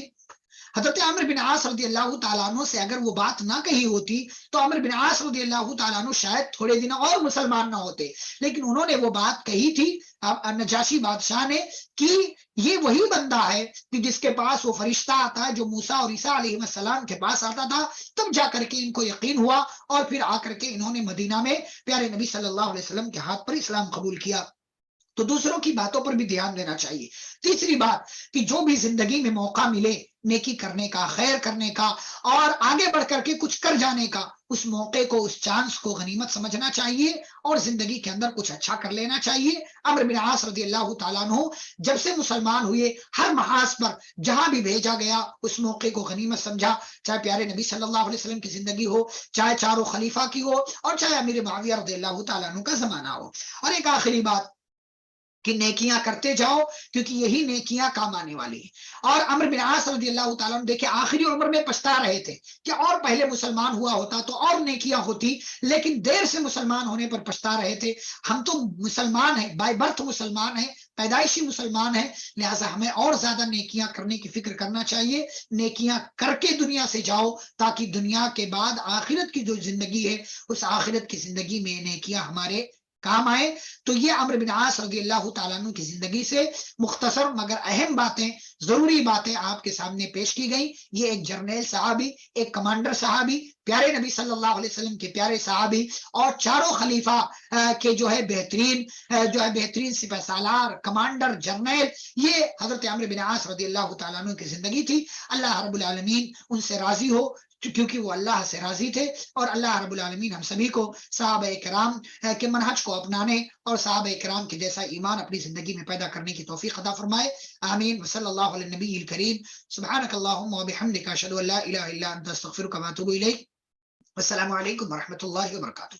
حضرت عمرو بن عاص رضی اللہ تعالیٰ عنہ سے اگر وہ بات نہ کہی ہوتی تو عمرو بن عاص رضی اللہ تعالیٰ عنہ شاید تھوڑے دن اور مسلمان نہ ہوتے، لیکن انہوں نے وہ بات کہی تھی نجاشی بادشاہ نے کہ یہ وہی بندہ ہے کہ جس کے پاس وہ فرشتہ آتا ہے جو موسیٰ اور عیسیٰ علیہ السلام کے پاس آتا تھا، تب جا کر کے ان کو یقین ہوا، اور پھر آ کر کے انہوں نے مدینہ میں پیارے نبی صلی اللہ علیہ وسلم کے ہاتھ پر اسلام قبول کیا۔ تو دوسروں کی باتوں پر بھی دھیان دینا چاہیے۔ تیسری بات کہ جو بھی زندگی میں موقع ملے نیکی کرنے کا، خیر کرنے کا، اور آگے بڑھ کر کے کچھ کر جانے کا، اس موقع کو، اس چانس کو غنیمت سمجھنا چاہیے اور زندگی کے اندر کچھ اچھا کر لینا چاہیے۔ عمرو بن عاص رضی اللہ تعالیٰ عنہ جب سے مسلمان ہوئے، ہر محاذ پر جہاں بھی بھیجا گیا اس موقع کو غنیمت سمجھا، چاہے پیارے نبی صلی اللہ علیہ وسلم کی زندگی ہو، چاہے چاروں خلیفہ کی ہو، اور چاہے امیر معاویہ رضی اللہ تعالیٰ عنہ کا زمانہ ہو۔ اور ایک آخری بات کہ نیکیاں کرتے جاؤ، کیونکہ یہی نیکیاں کام آنے والی ہیں۔ اور عمرو بن عاص رضی اللہ تعالیٰ عنہ دیکھیں آخری عمر میں پچھتا رہے تھے کہ اور پہلے مسلمان ہوا ہوتا تو اور نیکیاں ہوتی، لیکن دیر سے مسلمان ہونے پر پچھتا رہے تھے۔ ہم تو مسلمان ہیں، بائی برتھ مسلمان ہیں، پیدائشی مسلمان ہیں، لہٰذا ہمیں اور زیادہ نیکیاں کرنے کی فکر کرنا چاہیے۔ نیکیاں کر کے دنیا سے جاؤ تاکہ دنیا کے بعد آخرت کی جو زندگی ہے اس آخرت کی زندگی میں نیکیاں ہمارے کام آئے۔ تو یہ عمرو بن عاص رضی اللہ تعالیٰ عنہ کی زندگی سے مختصر مگر اہم باتیں، ضروری باتیں آپ کے سامنے پیش کی گئی۔ یہ ایک جرنیل صحابی، ایک کمانڈر صحابی، پیارے نبی صلی اللہ علیہ وسلم کے پیارے صحابی، اور چاروں خلیفہ کے جو ہے بہترین سپہ سالار، کمانڈر، جرنیل، یہ حضرت عمرو بن عاص رضی اللہ تعالیٰ عنہ کی زندگی تھی۔ اللہ رب العالمین ان سے راضی ہو، کیونکہ وہ اللہ سے راضی تھے، اور اللہ رب العالمین ہم سبھی کو صحابہ کرام کے منہج کو اپنانے اور صحابہ کرام کے جیسا ایمان اپنی زندگی میں پیدا کرنے کی توفیق عطا فرمائے، آمین۔ وصلی اللہ علی النبی الکریم، سبحانک اللہم وبحمدک، اشہد ان لا الہ الا انت، استغفرک واتوب الیک۔ السلام علیکم ورحمۃ اللہ وبرکاتہ۔